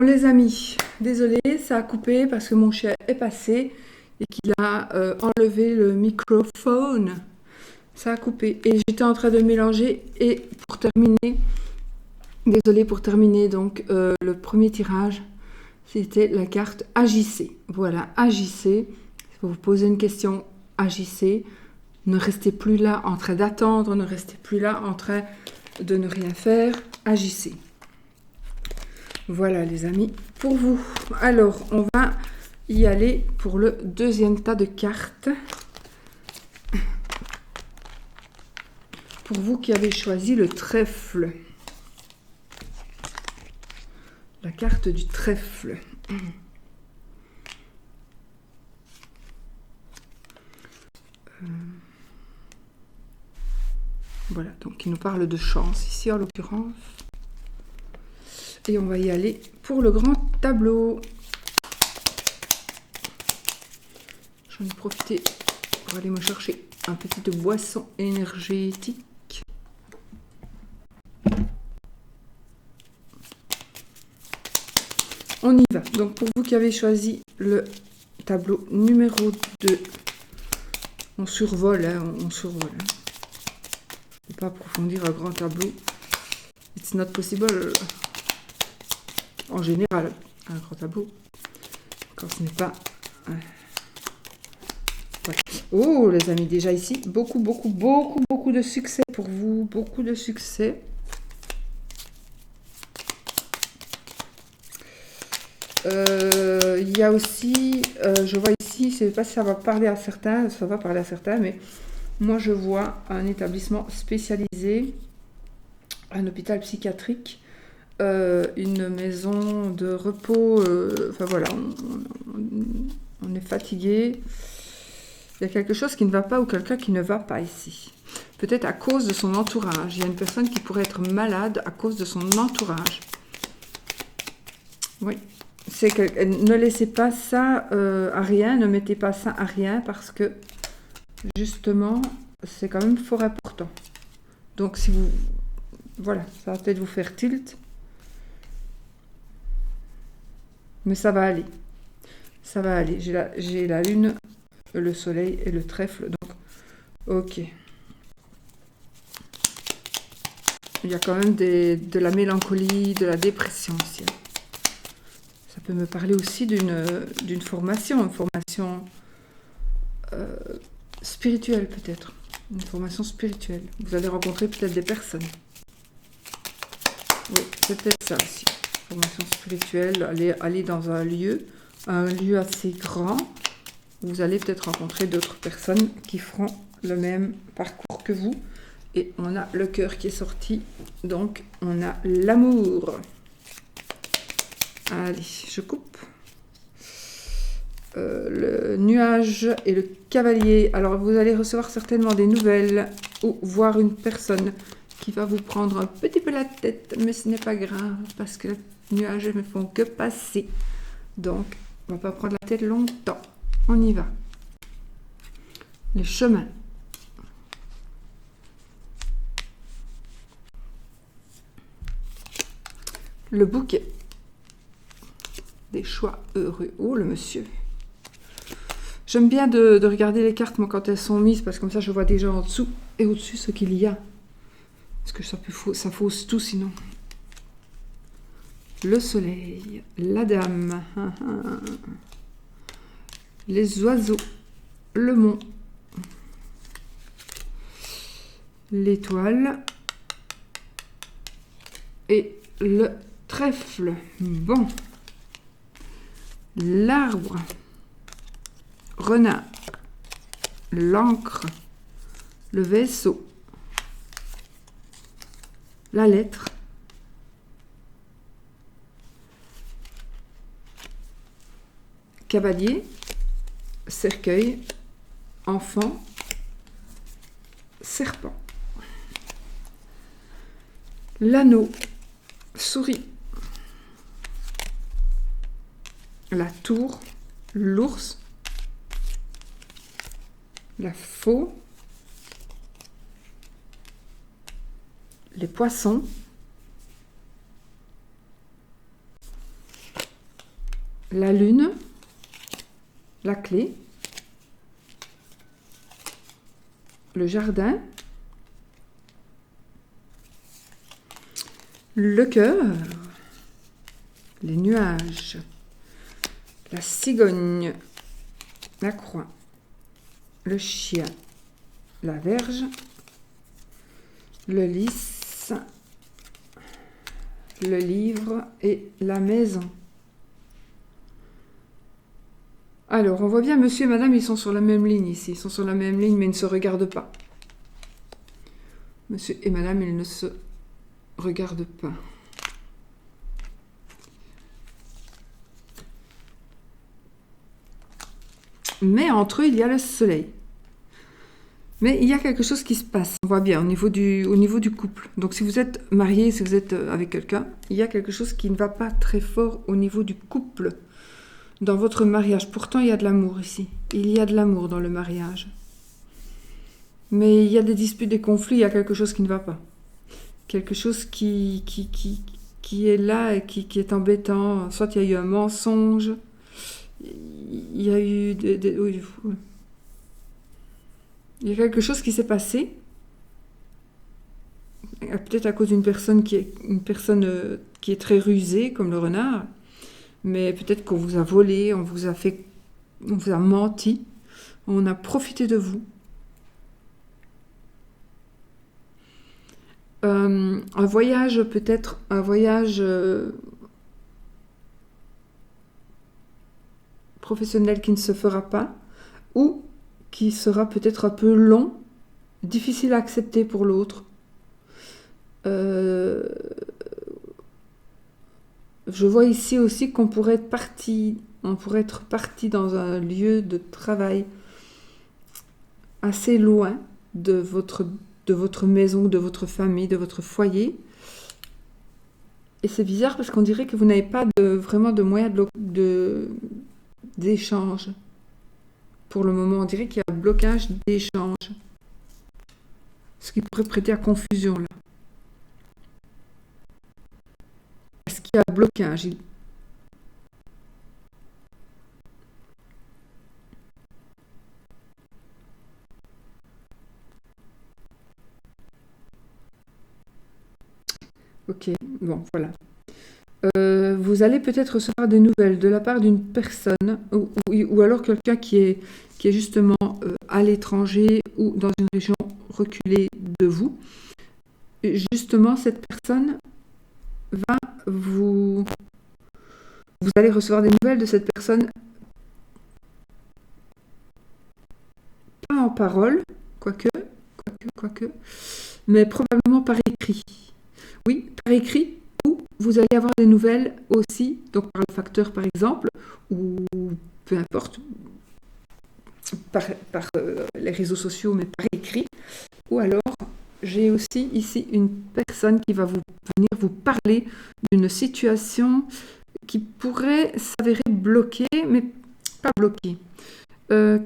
Les amis, désolé, ça a coupé parce que mon chien est passé et qu'il a enlevé le microphone. Ça a coupé et j'étais en train de mélanger. Et pour terminer, désolé, pour terminer, donc le premier tirage, c'était la carte agissez. Voilà, agissez. Si vous vous posez une question, agissez. Ne restez plus là en train d'attendre, ne restez plus là en train de ne rien faire, agissez. Voilà les amis, pour vous. Alors, on va y aller pour le deuxième tas de cartes. Pour vous qui avez choisi le trèfle. La carte du trèfle. Voilà, donc il nous parle de chance ici en l'occurrence. Et on va y aller pour le grand tableau. J'en ai profité pour aller me chercher un petit boisson énergétique. On y va. Donc pour vous qui avez choisi le tableau numéro 2, on survole, hein, on survole. Hein. On ne peut pas approfondir un grand tableau. It's not possible. En général, un grand tableau, quand ce n'est pas... Voilà. Oh, les amis, déjà ici, beaucoup de succès pour vous, beaucoup de succès. Il y a aussi, je vois ici, je ne sais pas si ça va parler à certains, ça va parler à certains, mais moi je vois un établissement spécialisé, un hôpital psychiatrique, une maison de repos, enfin voilà, on est fatigué. Il y a quelque chose qui ne va pas ou quelqu'un qui ne va pas ici. Peut-être à cause de son entourage. Il y a une personne qui pourrait être malade à cause de son entourage. Oui. Ne laissez pas ça à rien, ne mettez pas ça à rien parce que justement, c'est quand même fort important. Donc si vous... Voilà, ça va peut-être vous faire tilt. Mais ça va aller. Ça va aller. J'ai la lune, le soleil et le trèfle. Donc, ok. Il y a quand même de la mélancolie, de la dépression aussi. Ça peut me parler aussi d'une formation, une formation spirituelle peut-être. Une formation spirituelle. Vous allez rencontrer peut-être des personnes. Oui, c'est peut-être ça aussi. Formation spirituelle, aller dans un lieu assez grand. Vous allez peut-être rencontrer d'autres personnes qui feront le même parcours que vous. Et on a le cœur qui est sorti. Donc, on a l'amour. Allez, je coupe. Le nuage et le cavalier. Alors, vous allez recevoir certainement des nouvelles ou voir une personne qui va vous prendre un petit peu la tête. Mais ce n'est pas grave parce que les nuages ne font que passer. Donc, on ne va pas prendre la tête longtemps. On y va. Les chemins. Le bouquet. Des choix heureux. Oh, le monsieur. J'aime bien de regarder les cartes, moi, quand elles sont mises, parce que comme ça, je vois déjà en dessous et au-dessus ce qu'il y a. Parce que ça fausse tout, sinon. Le soleil. La dame. Les oiseaux. Le mont. L'étoile. Et le trèfle. Bon. L'arbre. Renard. L'encre. Le vaisseau. La lettre. Cavalier. Cercueil. Enfant. Serpent. L'anneau. Souris. La tour. L'ours. La faux. Les poissons. la lune, la clé, le jardin, le cœur, les nuages, la cigogne, la croix, le chien, la verge, le lys, le livre et la maison. Alors, on voit bien monsieur et madame, ils sont sur la même ligne ici. Ils sont sur la même ligne, mais ils ne se regardent pas. Monsieur et madame, ils ne se regardent pas. Mais entre eux, il y a le soleil. Mais il y a quelque chose qui se passe, on voit bien, au niveau du couple. Donc si vous êtes marié, si vous êtes avec quelqu'un, il y a quelque chose qui ne va pas très fort au niveau du couple dans votre mariage. Pourtant, il y a de l'amour ici. Il y a de l'amour dans le mariage. Mais il y a des disputes, des conflits, il y a quelque chose qui ne va pas. Quelque chose qui est là et qui est embêtant. Soit il y a eu un mensonge, il y a eu il y a quelque chose qui s'est passé, peut-être à cause d'une personne qui est très rusée, comme le renard, mais peut-être qu'on vous a volé, on vous a menti, on a profité de vous. Un voyage, peut-être, un voyage professionnel qui ne se fera pas, ou qui sera peut-être un peu long, difficile à accepter pour l'autre. Je vois ici aussi qu'on pourrait être parti dans un lieu de travail assez loin de votre maison, de votre famille, de votre foyer. Et c'est bizarre parce qu'on dirait que vous n'avez pas vraiment de moyens d'échange. Pour le moment, on dirait qu'il y a un blocage d'échange. Ce qui pourrait prêter à confusion, là. Est-ce qu'il y a un blocage? Ok, bon, voilà. Vous allez peut-être recevoir des nouvelles de la part d'une personne ou alors quelqu'un qui est justement à l'étranger ou dans une région reculée de vous. Et justement, cette personne vous allez recevoir des nouvelles de cette personne, pas en parole, quoique, mais probablement par écrit. Oui, par écrit. Vous allez avoir des nouvelles aussi, donc par le facteur par exemple, ou peu importe, par les réseaux sociaux, mais par écrit. Ou alors, j'ai aussi ici une personne qui va venir vous parler d'une situation qui pourrait s'avérer bloquée, mais pas bloquée,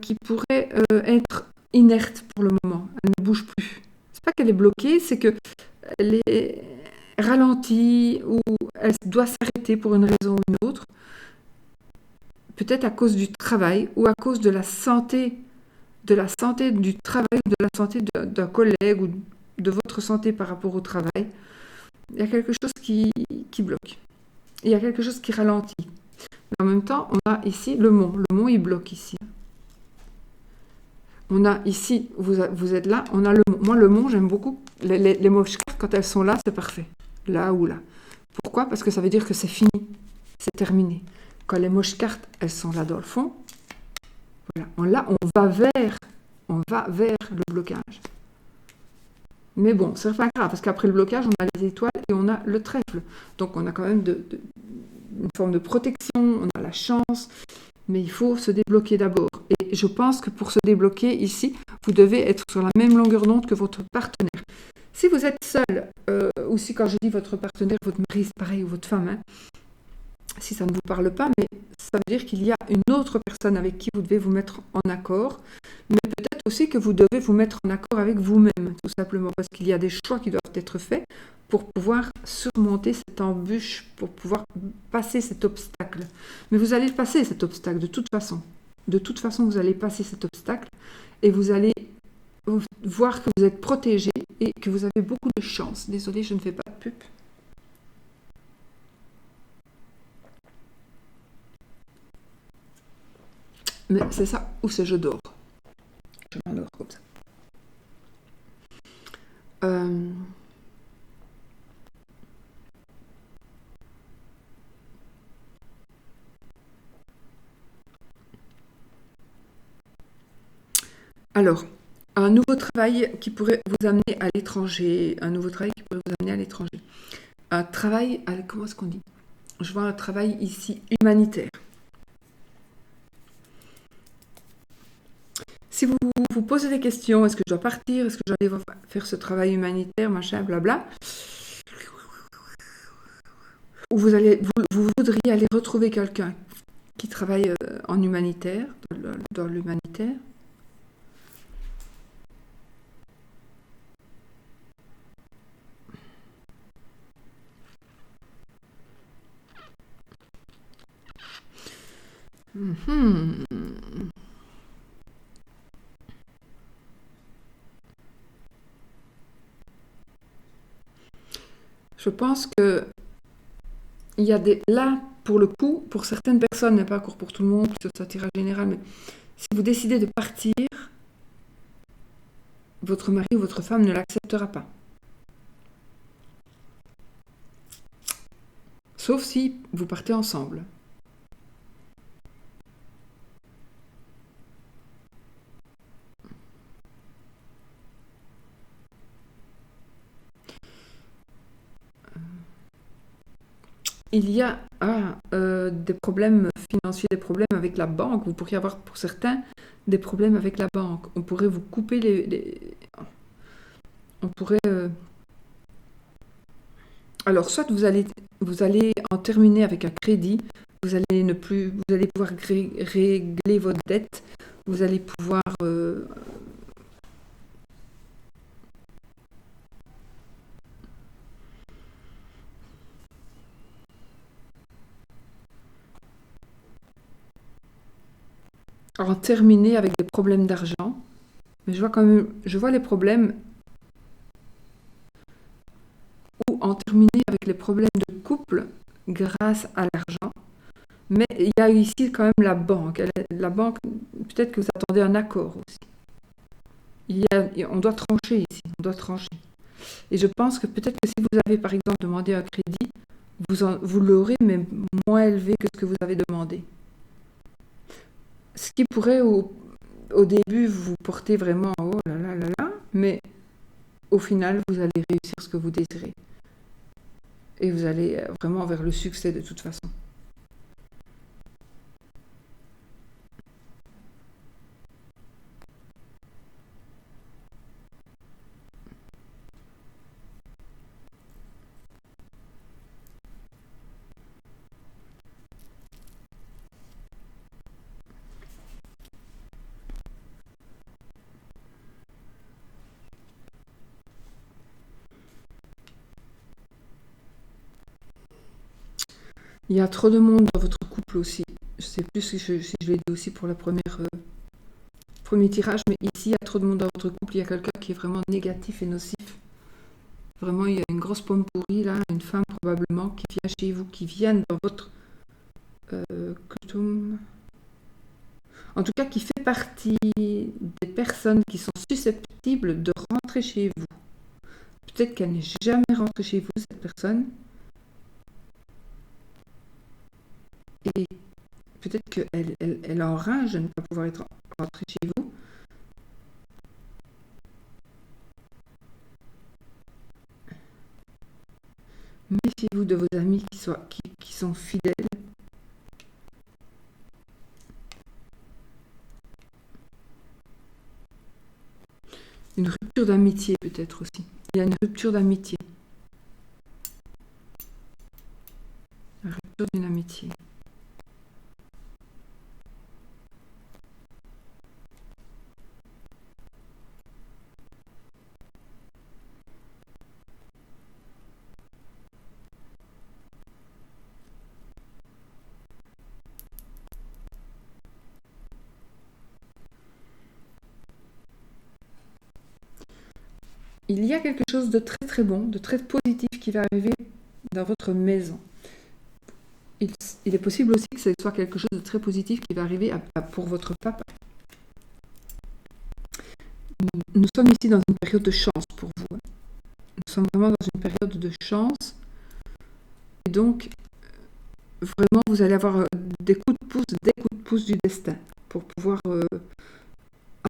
qui pourrait être inerte pour le moment. Elle ne bouge plus. C'est pas qu'elle est bloquée, c'est que elle est ralentie ou elle doit s'arrêter pour une raison ou une autre, peut-être à cause du travail ou à cause de la santé du travail, de la santé d'un collègue ou de votre santé par rapport au travail. Il y a quelque chose qui bloque. Il y a quelque chose qui ralentit. Mais en même temps, on a ici le mont. Le mont, il bloque ici. On a ici, vous êtes là, on a le mont. Moi, le mont, j'aime beaucoup. Les moches cartes, quand elles sont là, c'est parfait. Là ou là. Pourquoi? Parce que ça veut dire que c'est fini, c'est terminé. Quand les moches cartes, elles sont là dans le fond, voilà, on va vers le blocage. Mais bon, c'est pas grave, parce qu'après le blocage, on a les étoiles et on a le trèfle. Donc on a quand même une forme de protection, on a la chance, mais il faut se débloquer d'abord. Et je pense que pour se débloquer ici, vous devez être sur la même longueur d'onde que votre partenaire. Si vous êtes seul, ou si quand je dis votre partenaire, votre mari, c'est pareil, ou votre femme, si ça ne vous parle pas, mais ça veut dire qu'il y a une autre personne avec qui vous devez vous mettre en accord, mais peut-être aussi que vous devez vous mettre en accord avec vous-même, tout simplement, parce qu'il y a des choix qui doivent être faits pour pouvoir surmonter cette embûche, pour pouvoir passer cet obstacle. Mais vous allez passer cet obstacle de toute façon. De toute façon, vous allez passer cet obstacle et vous allez voir que vous êtes protégé et que vous avez beaucoup de chance. Désolée, je ne fais pas de pub. Mais c'est ça, ou c'est je dors. Je m'endors comme ça. Alors, un nouveau travail qui pourrait vous amener à l'étranger. Un nouveau travail qui pourrait vous amener à l'étranger. Un travail, comment est-ce qu'on dit? Je vois un travail ici humanitaire. Si vous vous posez des questions, est-ce que je dois partir? Est-ce que je dois aller faire ce travail humanitaire, machin, blabla? Ou vous voudriez aller retrouver quelqu'un qui travaille en humanitaire, dans l'humanitaire? Je pense que il y a là, pour le coup, pour certaines personnes, mais pas encore pour tout le monde, parce que c'est un tirage général, mais si vous décidez de partir, votre mari ou votre femme ne l'acceptera pas. Sauf si vous partez ensemble. Il y a des problèmes financiers, des problèmes avec la banque. Vous pourriez avoir pour certains des problèmes avec la banque. On pourrait vous couper on pourrait... Alors, soit vous allez en terminer avec un crédit, vous allez pouvoir régler votre dette, vous allez pouvoir... en terminer avec des problèmes d'argent. Mais je vois les problèmes ou en terminer avec les problèmes de couple grâce à l'argent. Mais il y a ici quand même la banque. La banque, peut-être que vous attendez un accord aussi. On doit trancher ici, on doit trancher. Et je pense que peut-être que si vous avez par exemple demandé un crédit, vous l'aurez, mais moins élevé que ce que vous avez demandé. Ce qui pourrait au début vous porter vraiment oh là là là là, mais au final vous allez réussir ce que vous désirez. Et vous allez vraiment vers le succès de toute façon. Il y a trop de monde dans votre couple aussi. Je sais plus si je l'ai dit aussi pour le premier tirage, mais ici, il y a trop de monde dans votre couple. Il y a quelqu'un qui est vraiment négatif et nocif. Vraiment, il y a une grosse pomme pourrie là, une femme probablement qui vient chez vous, qui vient dans votre coutum. En tout cas, qui fait partie des personnes qui sont susceptibles de rentrer chez vous. Peut-être qu'elle n'est jamais rentrée chez vous, cette personne. Et peut-être qu'elle en rage de ne pas pouvoir être rentrée chez vous. Méfiez-vous de vos amis qui sont fidèles. Une rupture d'amitié peut-être aussi. Il y a une rupture d'amitié. La rupture d'une amitié. il y a quelque chose de très très bon, de très positif qui va arriver dans votre maison. Il est possible aussi que ce soit quelque chose de très positif qui va arriver pour votre papa. Nous sommes ici dans une période de chance pour vous. Nous sommes vraiment dans une période de chance. Et donc, vraiment, vous allez avoir des coups de pouce du destin pour pouvoir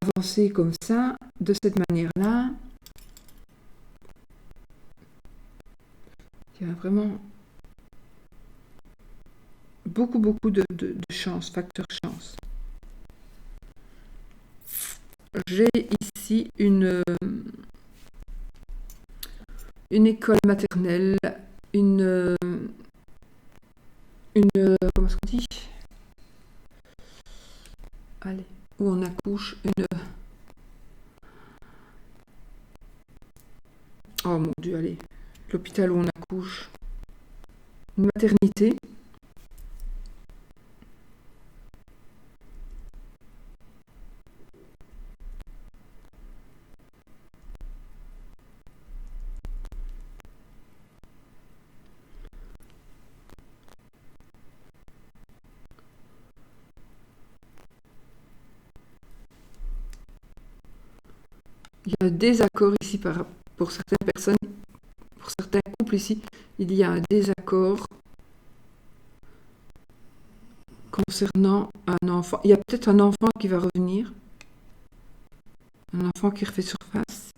avancer comme ça, de cette manière-là. Il y a vraiment beaucoup de chance, facteur chance. J'ai ici une école maternelle, comment est-ce qu'on dit? Allez, où on accouche, oh mon Dieu, allez, l'hôpital où on accouche, une maternité. Il y a un désaccord ici pour certaines personnes, pour certains couples ici, il y a un désaccord concernant un enfant. Il y a peut-être un enfant qui va revenir, un enfant qui refait surface.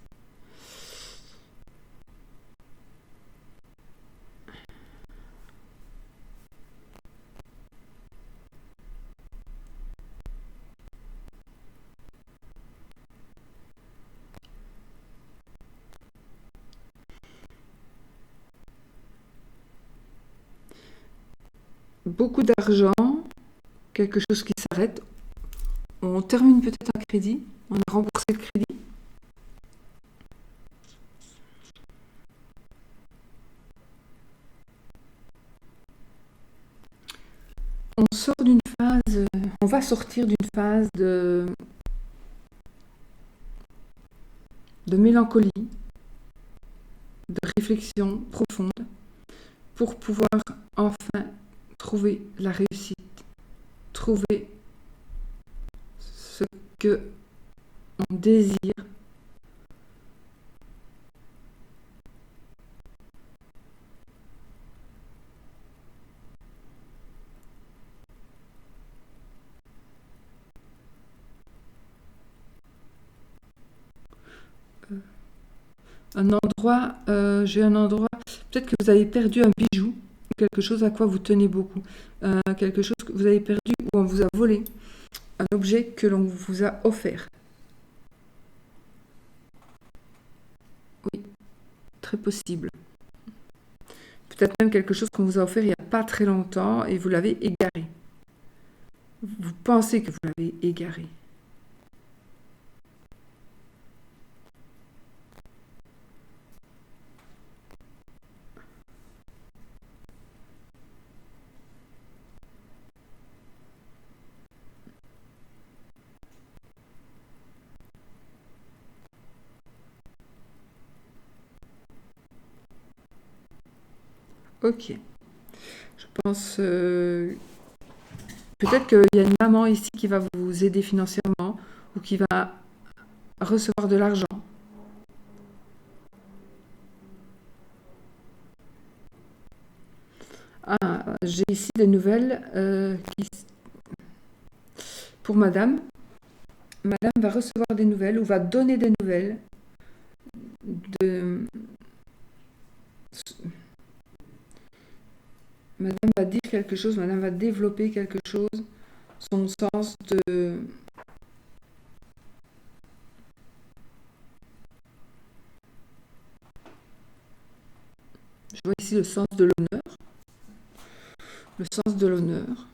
Beaucoup d'argent, quelque chose qui s'arrête. On termine peut-être un crédit, on a remboursé le crédit. On sort d'une phase, on va sortir d'une phase de mélancolie, de réflexion profonde, pour pouvoir enfin trouver la réussite, trouver ce que on désire. Un endroit, j'ai un endroit, peut-être que vous avez perdu un bijou, quelque chose à quoi vous tenez beaucoup, quelque chose que vous avez perdu ou on vous a volé, un objet que l'on vous a offert. Oui, très possible. Peut-être même quelque chose qu'on vous a offert il n'y a pas très longtemps et vous l'avez égaré. Vous pensez que vous l'avez égaré. Ok. Je pense peut-être qu'il y a une maman ici qui va vous aider financièrement ou qui va recevoir de l'argent. Ah, j'ai ici des nouvelles pour madame. Madame va recevoir des nouvelles ou va donner des nouvelles de... Madame va dire quelque chose, madame va développer quelque chose, son sens de... Je vois ici le sens de l'honneur. Le sens de l'honneur.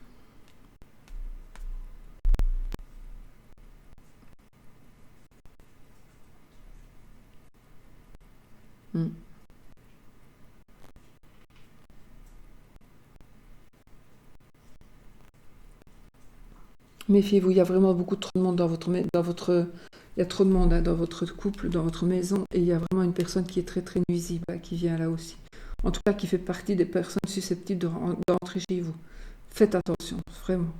Méfiez-vous, il y a vraiment beaucoup trop de monde dans votre Il y a trop de monde dans votre couple, dans votre maison, et il y a vraiment une personne qui est très très nuisible, qui vient là aussi. En tout cas, qui fait partie des personnes susceptibles d'entrer chez vous. Faites attention, vraiment.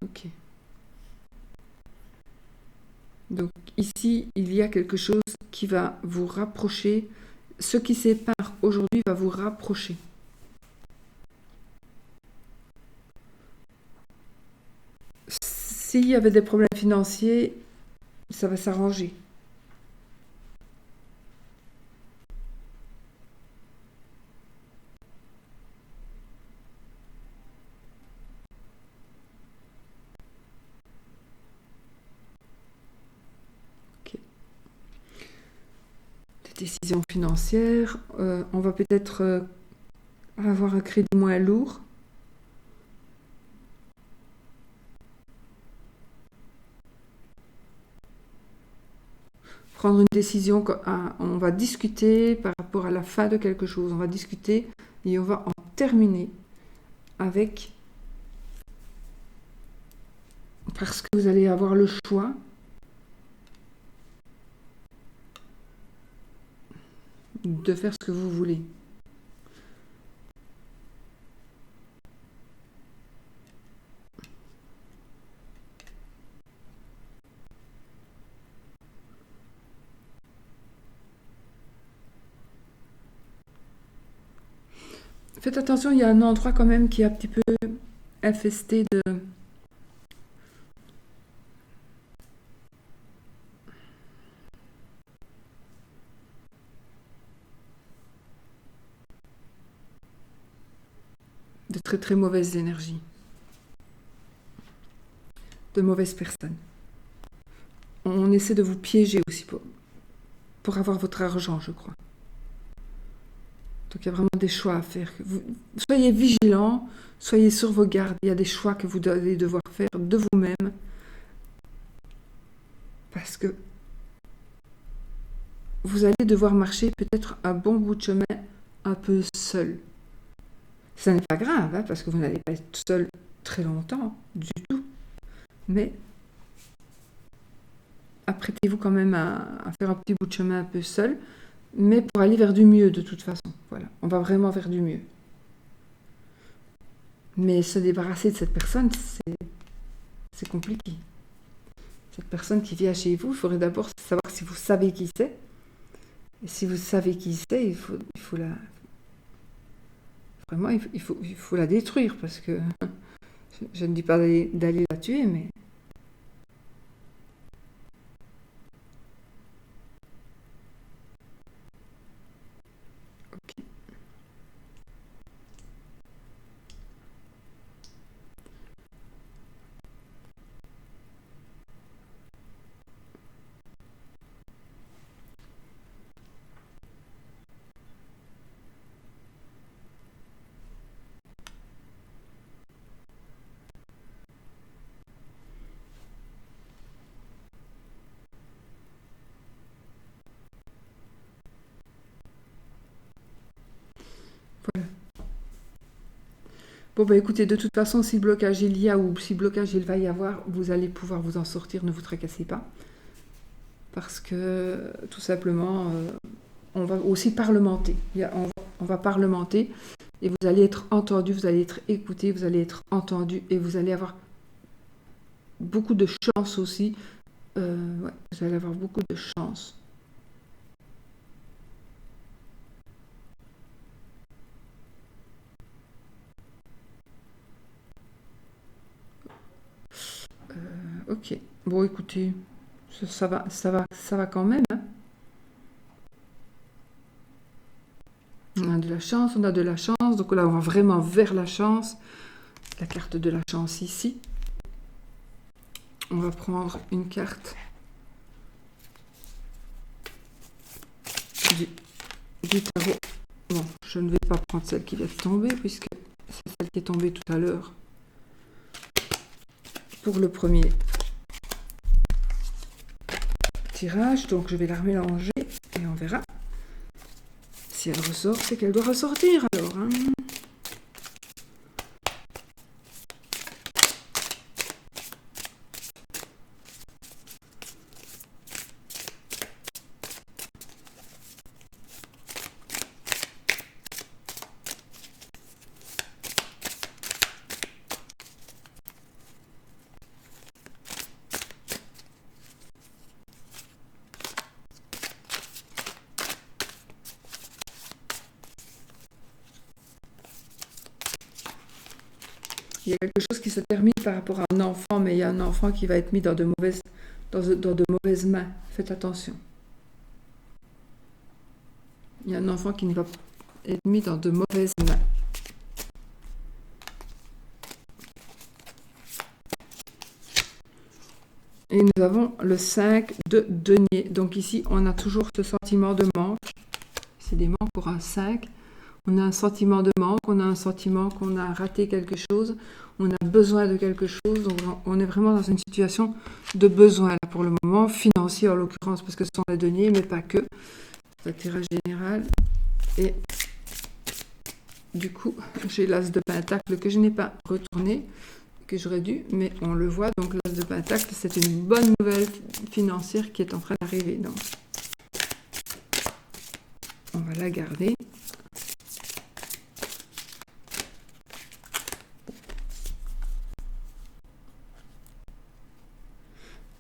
Ok. Donc ici, il y a quelque chose qui va vous rapprocher. Ce qui sépare aujourd'hui va vous rapprocher. S'il y avait des problèmes financiers, ça va s'arranger. Ok. Des décisions financières, on va peut-être avoir un crédit moins lourd. Prendre une décision, on va discuter par rapport à la fin de quelque chose, on va discuter et on va en terminer avec, parce que vous allez avoir le choix de faire ce que vous voulez. Faites attention, il y a un endroit quand même qui est un petit peu infesté de très très mauvaises énergies, de mauvaises personnes. On essaie de vous piéger aussi pour avoir votre argent, je crois. Donc il y a vraiment des choix à faire. Soyez vigilants, soyez sur vos gardes. Il y a des choix que vous allez devoir faire de vous-même. Parce que vous allez devoir marcher peut-être un bon bout de chemin un peu seul. Ça n'est pas grave, hein, parce que vous n'allez pas être seul très longtemps, du tout. Mais apprêtez-vous quand même à faire un petit bout de chemin un peu seul, mais pour aller vers du mieux de toute façon. Voilà, on va vraiment vers du mieux. Mais se débarrasser de cette personne, c'est compliqué. Cette personne qui vient chez vous, il faudrait d'abord savoir si vous savez qui c'est. Et si vous savez qui c'est, il faut la... Vraiment, il faut la détruire, parce que je ne dis pas d'aller la tuer, mais... Ok. Voilà. Bon, bah écoutez, de toute façon, si blocage il y a ou si blocage il va y avoir, vous allez pouvoir vous en sortir, ne vous tracassez pas. Parce que, tout simplement, on va aussi parlementer. On va parlementer et vous allez être entendu, vous allez être écouté, vous allez être entendu et vous allez avoir beaucoup de chance aussi. Ouais, vous allez avoir beaucoup de chance. Ok. Bon, écoutez, ça va quand même, hein. On a de la chance, on a de la chance. Donc là, on va vraiment vers la chance. La carte de la chance ici. On va prendre une carte du tarot. Bon, je ne vais pas prendre celle qui vient de tomber, puisque c'est celle qui est tombée tout à l'heure pour le premier tirage, donc je vais la mélanger et on verra. Si elle ressort, c'est qu'elle doit ressortir alors. Hein. Il y a quelque chose qui se termine par rapport à un enfant, mais il y a un enfant qui va être mis dans de mauvaises mains. Faites attention. Il y a un enfant qui va être mis dans de mauvaises mains. Et nous avons le 5 de denier. Donc ici, on a toujours ce sentiment de manque. C'est des manques pour un 5. On a un sentiment de manque, on a un sentiment qu'on a raté quelque chose, on a besoin de quelque chose, donc on est vraiment dans une situation de besoin là, pour le moment, financier en l'occurrence, parce que ce sont les deniers, mais pas que. C'est un tirage général. Et du coup, j'ai l'as de pentacle que je n'ai pas retourné, que j'aurais dû, mais on le voit, donc l'as de pentacle, c'est une bonne nouvelle financière qui est en train d'arriver. Donc, on va la garder.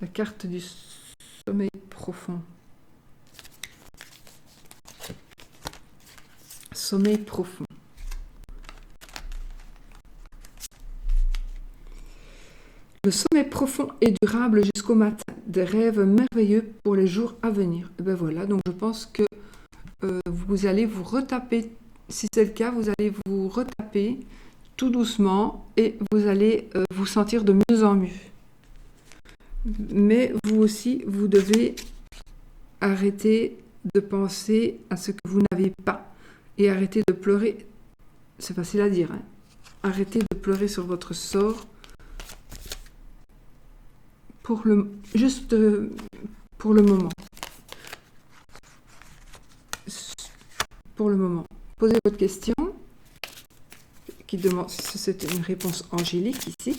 La carte du sommeil profond. Sommeil profond. Le sommeil profond et durable jusqu'au matin. Des rêves merveilleux pour les jours à venir. Et ben voilà, donc je pense que vous allez vous retaper. Si c'est le cas, vous allez vous retaper tout doucement et vous allez vous sentir de mieux en mieux. Mais vous aussi, vous devez arrêter de penser à ce que vous n'avez pas et arrêter de pleurer. C'est facile à dire, hein. Arrêtez de pleurer sur votre sort pour le moment. Pour le moment. Posez votre question qui demande si c'est une réponse angélique ici.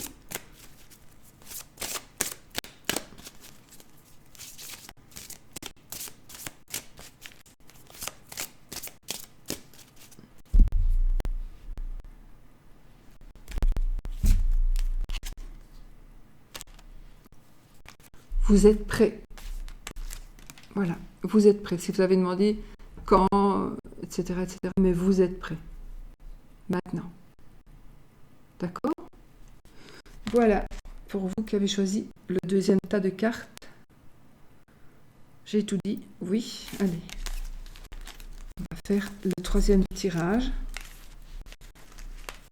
Vous êtes prêt. Voilà, vous êtes prêt. Si vous avez demandé quand, etc., mais vous êtes prêt. Maintenant. D'accord? Voilà, pour vous qui avez choisi le deuxième tas de cartes. J'ai tout dit. Oui, allez. On va faire le troisième tirage.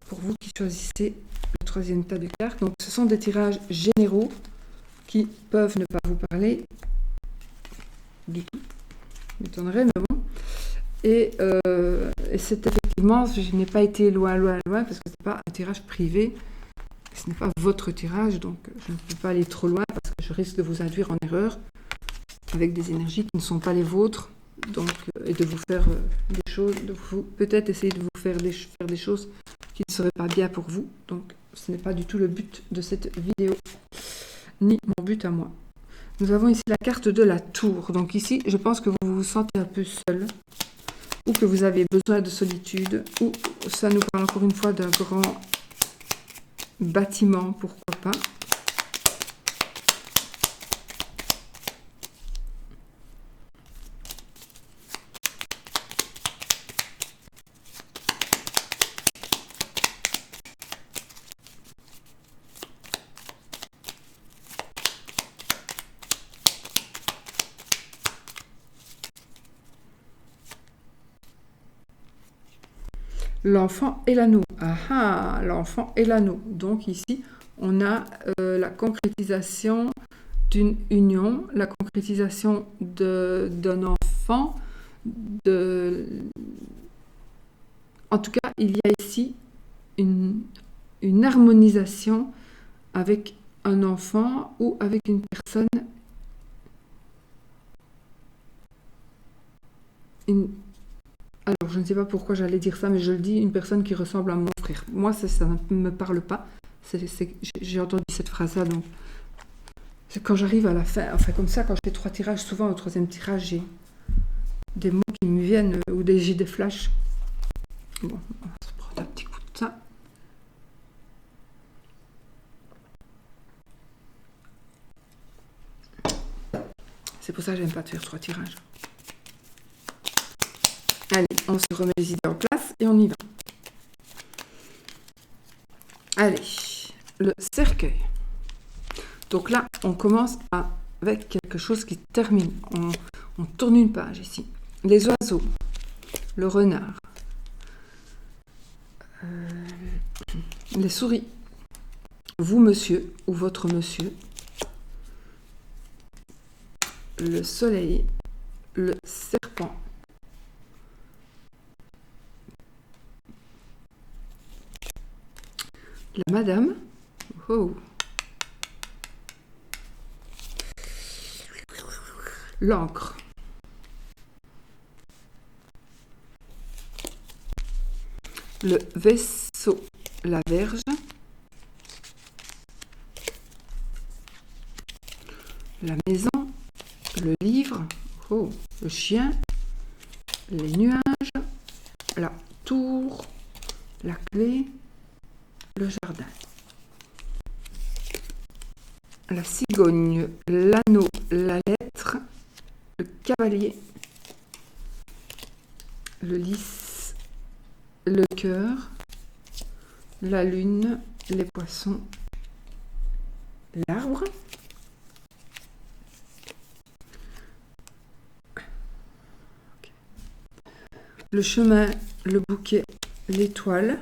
Pour vous qui choisissez le troisième tas de cartes. Donc, ce sont des tirages généraux qui peuvent ne pas vous parler du tout. M'étonnerait, mais bon. Et c'est effectivement, je n'ai pas été loin, parce que ce n'est pas un tirage privé. Ce n'est pas votre tirage, donc je ne peux pas aller trop loin parce que je risque de vous induire en erreur avec des énergies qui ne sont pas les vôtres, donc, et de vous faire des choses, de vous peut-être essayer de vous faire des choses qui ne seraient pas bien pour vous. Donc ce n'est pas du tout le but de cette vidéo, ni mon but à moi. Nous avons ici la carte de la tour. Donc ici, je pense que vous vous sentez un peu seul, ou que vous avez besoin de solitude, ou ça nous parle encore une fois d'un grand bâtiment, pourquoi pas. L'enfant et l'anneau. Ah ah, l'enfant et l'anneau. Donc ici, on a la concrétisation d'une union, la concrétisation d'un enfant. En tout cas, il y a ici une harmonisation avec un enfant ou avec une personne une... Alors, je ne sais pas pourquoi j'allais dire ça, mais je le dis, une personne qui ressemble à mon frère. Moi, ça ne me parle pas. J'ai entendu cette phrase-là, donc c'est quand j'arrive à la fin, enfin comme ça, quand je fais 3 tirages, souvent au 3e tirage, j'ai des mots qui me viennent, ou j'ai des flashs. Bon, on va se prendre un petit coup de ça. C'est pour ça que j'aime pas te faire 3 tirages. Allez, on se remet les idées en place et on y va. Allez, le cercueil. Donc là, on commence avec quelque chose qui termine. On tourne une page ici. Les oiseaux, le renard, les souris, vous monsieur ou votre monsieur, le soleil, le serpent, la madame, oh, l'encre, le vaisseau, la verge, la maison, le livre, oh, le chien, les nuages, la tour, la clé, le jardin, la cigogne, l'anneau, la lettre, le cavalier, le lys, le cœur, la lune, les poissons, l'arbre, le chemin, le bouquet, l'étoile,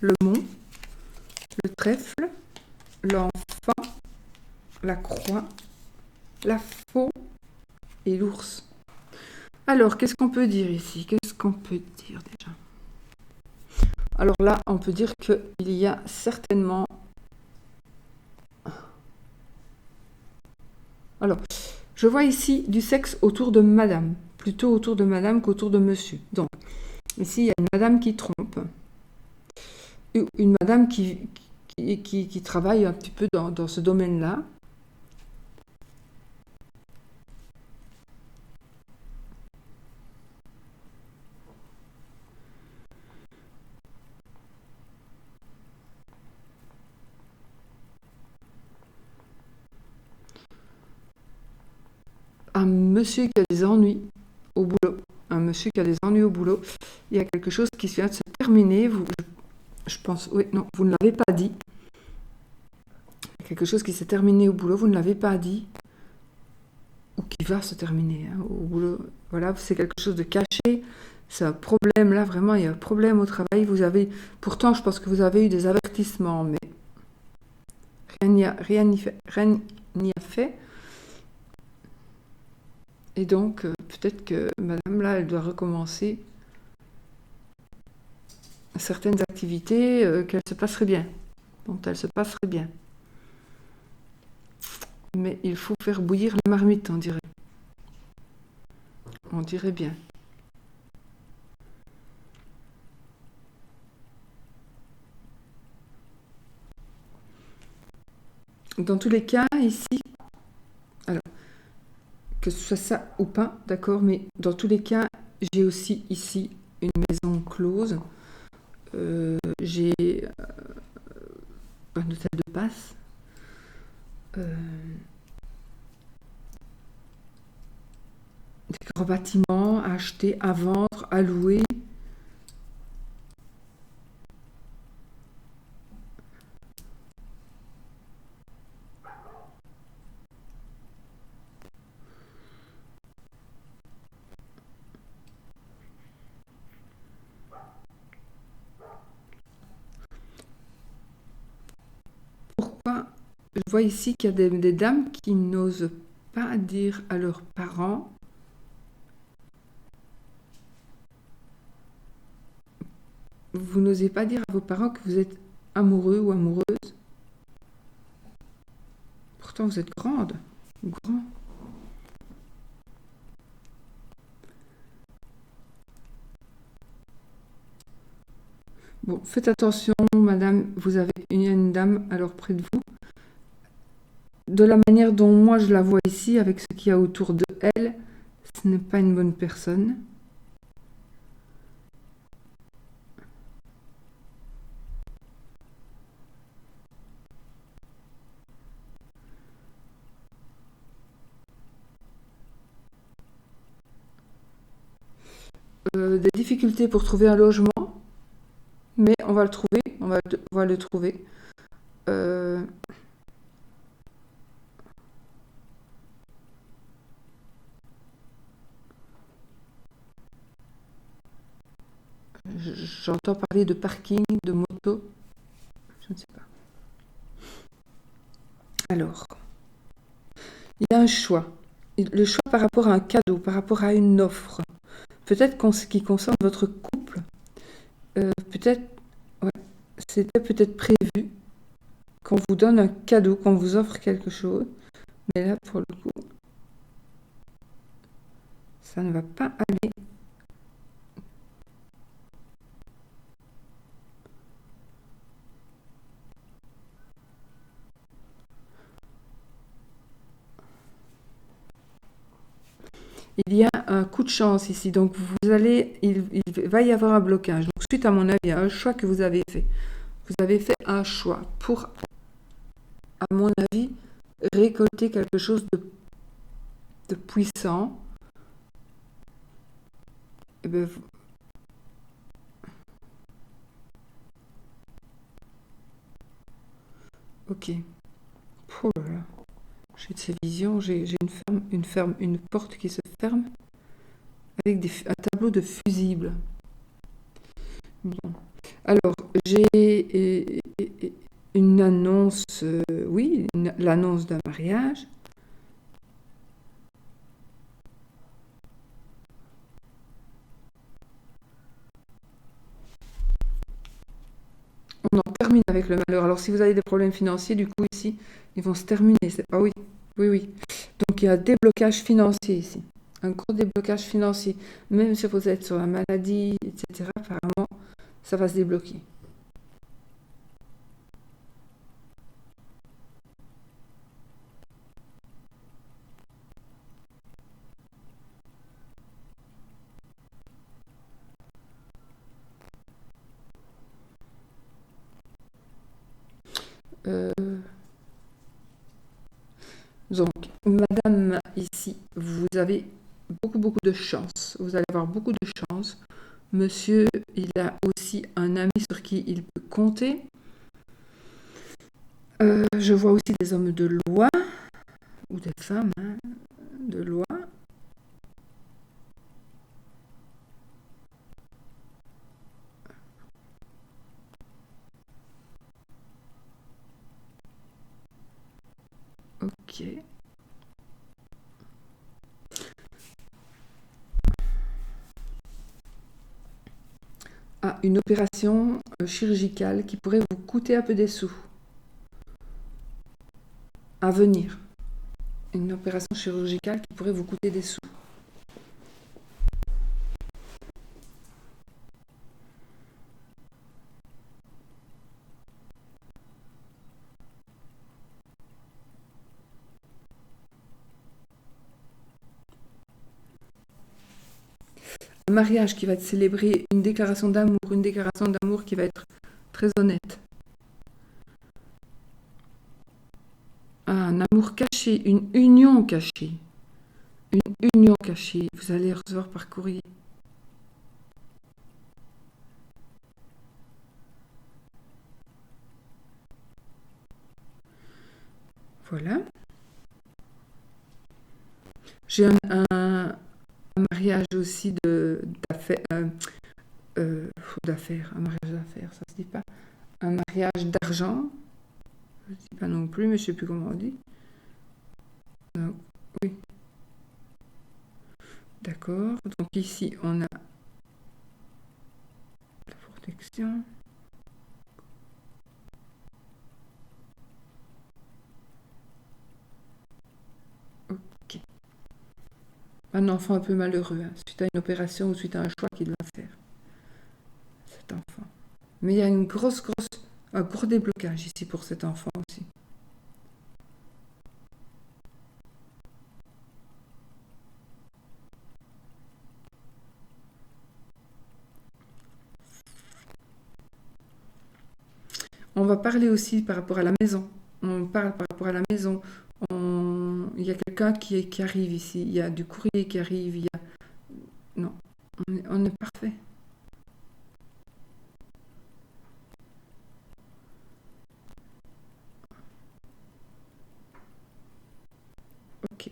le mont, le trèfle, l'enfant, la croix, la faux et l'ours. Alors, qu'est-ce qu'on peut dire ici? Qu'est-ce qu'on peut dire déjà? Alors là, on peut dire qu'il y a certainement... Alors, je vois ici du sexe autour de madame, plutôt autour de madame qu'autour de monsieur. Donc, ici, il y a une madame qui trompe, une madame qui travaille un petit peu dans ce domaine-là. Un monsieur qui a des ennuis au boulot. Un monsieur qui a des ennuis au boulot. Il y a quelque chose qui vient de se terminer. Je pense, oui, non, vous ne l'avez pas dit. Quelque chose qui s'est terminé au boulot, vous ne l'avez pas dit. Ou qui va se terminer au boulot. Voilà, c'est quelque chose de caché. C'est un problème, là, vraiment, il y a un problème au travail. Pourtant, je pense que vous avez eu des avertissements, mais rien n'y a fait. Et donc, peut-être que madame, là, elle doit recommencer certaines activités qu'elle se passerait bien, dont elle se passerait bien. Mais il faut faire bouillir la marmite, on dirait. On dirait bien. Dans tous les cas, ici, alors, que ce soit ça ou pas, d'accord, mais dans tous les cas, j'ai aussi ici une maison close. J'ai un hôtel de passe. Des grands bâtiments à acheter, à vendre, à louer. Pourquoi? Je vois ici qu'il y a des dames qui n'osent pas dire à leurs parents vous n'osez pas dire à vos parents que vous êtes amoureux ou amoureuse. Pourtant, vous êtes grande ou grand. Bon, faites attention, madame, vous avez une dame alors près de vous. De la manière dont moi je la vois ici, avec ce qu'il y a autour de elle, ce n'est pas une bonne personne. Des difficultés pour trouver un logement, mais on va le trouver, on va le trouver. Euh, J'entends parler de parking, de moto, je ne sais pas. Alors, il y a un choix. Le choix par rapport à un cadeau, par rapport à une offre. Peut-être qu'en ce qui concerne votre couple, peut-être, ouais, c'était peut-être prévu qu'on vous donne un cadeau, qu'on vous offre quelque chose. Mais là, pour le coup, ça ne va pas aller. Il y a un coup de chance ici, donc il va y avoir un blocage. Donc suite à mon avis, à un choix que vous avez fait. Vous avez fait un choix pour, à mon avis, récolter quelque chose de puissant. Eh ben, ok. Oh là là. J'ai de ces visions, j'ai une porte qui se ferme avec un tableau de fusibles. Bon. Alors, j'ai une annonce, oui, l'annonce d'un mariage. On en termine avec le malheur. Alors, si vous avez des problèmes financiers, du coup, ici, ils vont se terminer. Ah oui, oui, oui. Donc, il y a un déblocage financier ici. Un gros déblocage financier. Même si vous êtes sur la maladie, etc., apparemment, ça va se débloquer. Euh, Donc, madame, ici, vous avez beaucoup, beaucoup de chance. Vous allez avoir beaucoup de chance. Monsieur, il a aussi un ami sur qui il peut compter. Je vois aussi des hommes de loi, ou des femmes de loi. Ok. Ah, une opération chirurgicale qui pourrait vous coûter un peu des sous. À venir. Une opération chirurgicale qui pourrait vous coûter des sous. Un mariage qui va être célébré, une déclaration d'amour qui va être très honnête. Un amour caché, une union cachée. Une union cachée. Vous allez recevoir par courrier. Voilà. J'ai un mariage aussi d'affaires. D'affaires. Un mariage d'affaires, ça se dit pas. Un mariage d'argent. Je ne dis pas non plus, mais je ne sais plus comment on dit. Oui. D'accord. Donc ici, on a la protection. Ok. Un enfant un peu malheureux, suite à une opération ou suite à un choix qu'il va faire. Cet enfant. Mais il y a un gros déblocage ici pour cet enfant aussi. On va parler aussi par rapport à la maison. On parle par rapport à la maison. Il y a quelqu'un qui arrive ici. Il y a du courrier qui arrive. Non, on est parfait. Ok.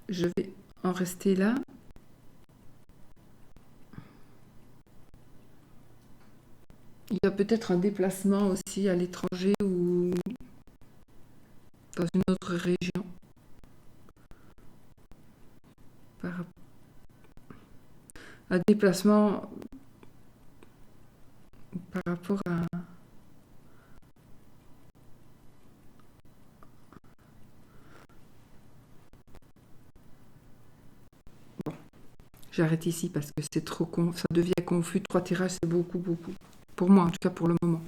Je vais en rester là. Il y a peut-être un déplacement aussi à l'étranger ou dans une autre région. Un déplacement par rapport à... Bon, j'arrête ici parce que c'est trop ça devient confus. 3 tirages, c'est beaucoup. Pour moi, en tout cas pour le moment.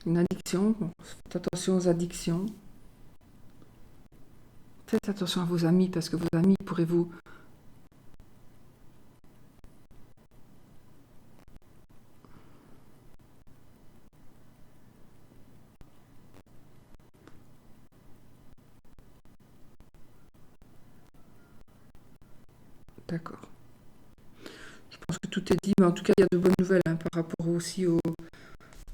Une addiction, bon, faites attention aux addictions. Faites attention à vos amis parce que vos amis pourraient vous... D'accord. Je pense que tout est dit, mais en tout cas, il y a de bonnes nouvelles par rapport aussi au...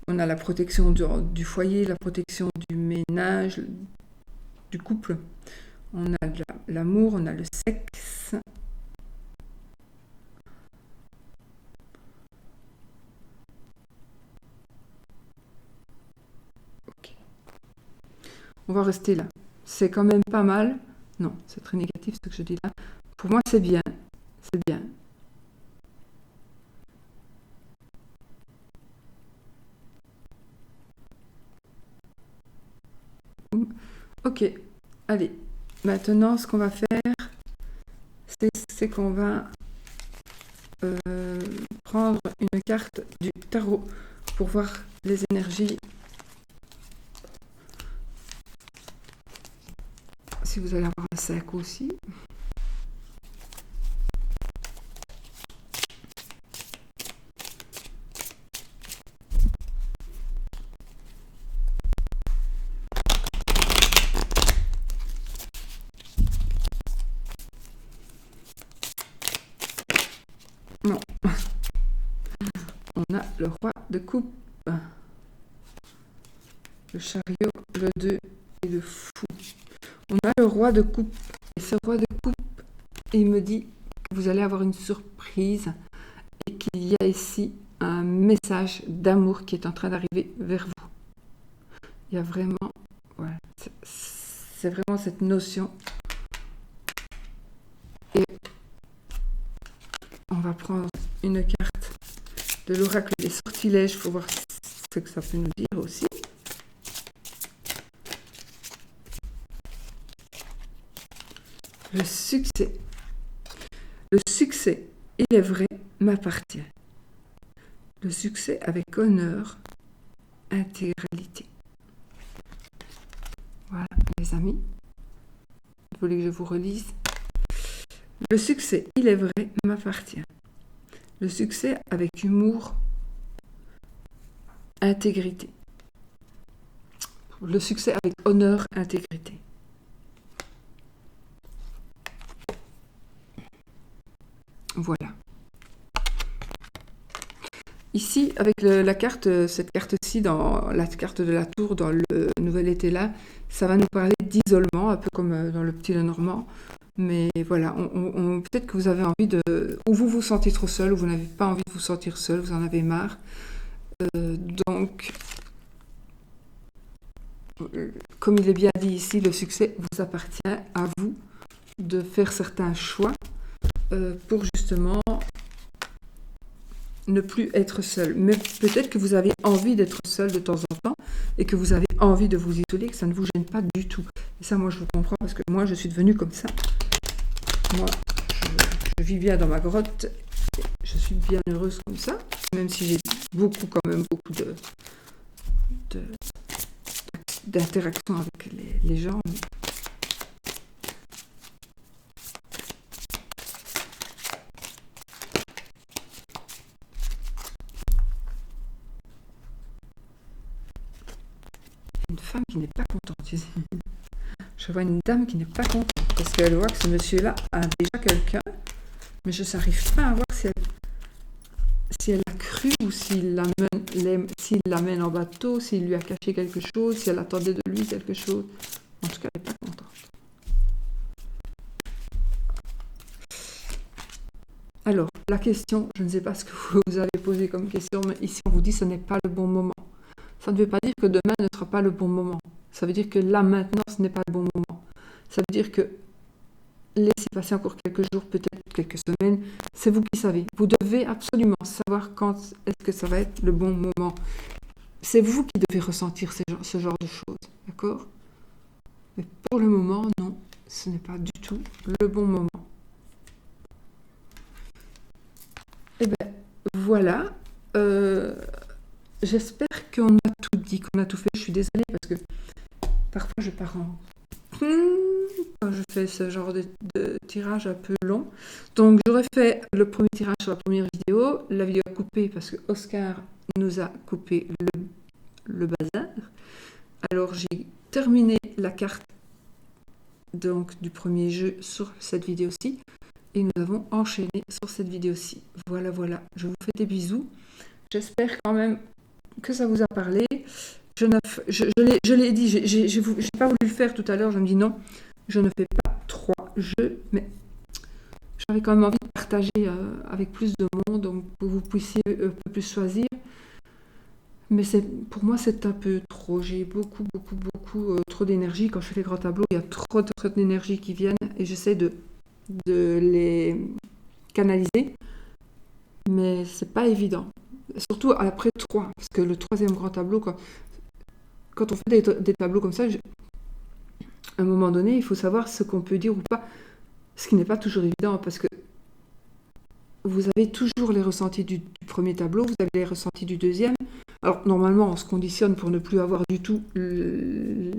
On a la protection du foyer, la protection du ménage, du couple. On a l'amour, on a le sexe. Ok. On va rester là. C'est quand même pas mal. Non, c'est très négatif ce que je dis là. Pour moi, c'est bien. C'est bien. Ok, allez. Maintenant, ce qu'on va faire, c'est qu'on va prendre une carte du tarot pour voir les énergies. Si vous allez avoir un sac aussi. Non. On a le roi de coupe, le chariot, le 2 et le fou. On a le roi de coupe. Et ce roi de coupe, il me dit que vous allez avoir une surprise et qu'il y a ici un message d'amour qui est en train d'arriver vers vous. Il y a vraiment... Voilà, c'est vraiment cette notion. Et on va prendre une carte de l'oracle des sortilèges. Il faut voir ce que ça peut nous dire aussi. Le succès. Le succès, il est vrai, m'appartient. Le succès avec honneur, intégralité. Voilà, les amis. Vous voulez que je vous relise? Le succès, il est vrai, m'appartient. Le succès avec humour, intégrité. Le succès avec honneur, intégrité. Voilà. Ici, avec la carte, cette carte-ci, dans la carte de la tour, dans le nouvel été là, ça va nous parler d'isolement, un peu comme dans le petit Lenormand. Mais voilà, peut-être que vous avez envie de... Ou vous vous sentez trop seul, ou vous n'avez pas envie de vous sentir seul, vous en avez marre. Donc, comme il est bien dit ici, le succès vous appartient à vous de faire certains choix pour justement ne plus être seul. Mais peut-être que vous avez envie d'être seul de temps en temps et que vous avez envie de vous isoler, que ça ne vous gêne pas du tout. Et ça, moi, je vous comprends parce que moi, je suis devenue comme ça. Moi, je vis bien dans ma grotte. Je suis bien heureuse comme ça, même si j'ai quand même beaucoup d'interactions avec les gens. Une femme qui n'est pas contente. Je vois une dame qui n'est pas contente parce qu'elle voit que ce monsieur-là a déjà quelqu'un, mais je n'arrive pas à voir si elle a cru ou s'il l'amène en bateau, s'il lui a caché quelque chose, si elle attendait de lui quelque chose. En tout cas, elle n'est pas contente. Alors, la question, je ne sais pas ce que vous avez posé comme question, mais ici on vous dit que ce n'est pas le bon moment. Ça ne veut pas dire que demain ne sera pas le bon moment. Ça veut dire que là, maintenant, ce n'est pas le bon moment. Ça veut dire que laissez passer encore quelques jours, peut-être quelques semaines. C'est vous qui savez. Vous devez absolument savoir quand est-ce que ça va être le bon moment. C'est vous qui devez ressentir ce genre de choses. D'accord? Mais pour le moment, non. Ce n'est pas du tout le bon moment. Eh bien, voilà. J'espère qu'on a tout dit, qu'on a tout fait. Je suis désolée parce que parfois je pars en... quand je fais ce genre de tirage un peu long. Donc j'aurais fait le premier tirage sur la première vidéo. La vidéo a coupé parce que Oscar nous a coupé le bazar. Alors j'ai terminé la carte donc, du premier jeu sur cette vidéo-ci. Et nous avons enchaîné sur cette vidéo-ci. Voilà, voilà. Je vous fais des bisous. J'espère quand même que ça vous a parlé. Je l'ai dit, j'ai pas voulu le faire tout à l'heure. Je me dis non, je ne fais pas 3 jeux, mais j'avais quand même envie de partager avec plus de monde, donc pour que vous puissiez un peu plus choisir. Mais pour moi, c'est un peu trop. J'ai beaucoup trop d'énergie. Quand je fais les grands tableaux, il y a trop d'énergie qui viennent et j'essaie de les canaliser. Mais c'est pas évident. Surtout après 3, parce que le troisième grand tableau, quand on fait des tableaux comme ça, à un moment donné, il faut savoir ce qu'on peut dire ou pas, ce qui n'est pas toujours évident, parce que vous avez toujours les ressentis du premier tableau, vous avez les ressentis du deuxième. Alors, normalement, on se conditionne pour ne plus avoir du tout ne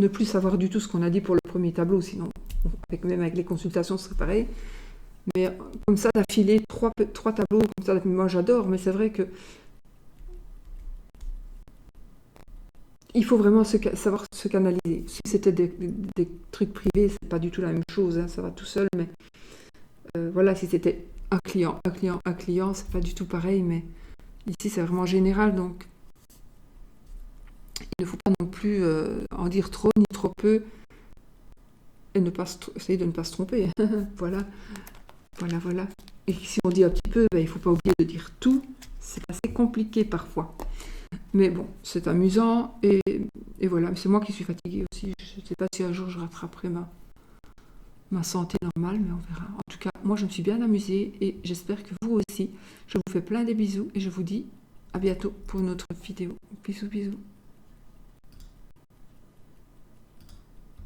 plus savoir du tout ce qu'on a dit pour le premier tableau, sinon, même avec les consultations, ce serait pareil. Mais comme ça, d'affilée, trois tableaux, comme ça, moi j'adore, mais c'est vrai que il faut vraiment savoir se canaliser. Si c'était des trucs privés, c'est pas du tout la même chose, hein, ça va tout seul, mais voilà, si c'était un client, c'est pas du tout pareil, mais ici c'est vraiment général, donc il ne faut pas non plus en dire trop ni trop peu et essayer de ne pas se tromper. Voilà. Et si on dit un petit peu, il ne faut pas oublier de dire tout. C'est assez compliqué parfois. Mais bon, c'est amusant et voilà. C'est moi qui suis fatiguée aussi. Je ne sais pas si un jour je rattraperai ma santé normale, mais on verra. En tout cas, moi je me suis bien amusée et j'espère que vous aussi. Je vous fais plein de bisous et je vous dis à bientôt pour une autre vidéo. Bisous.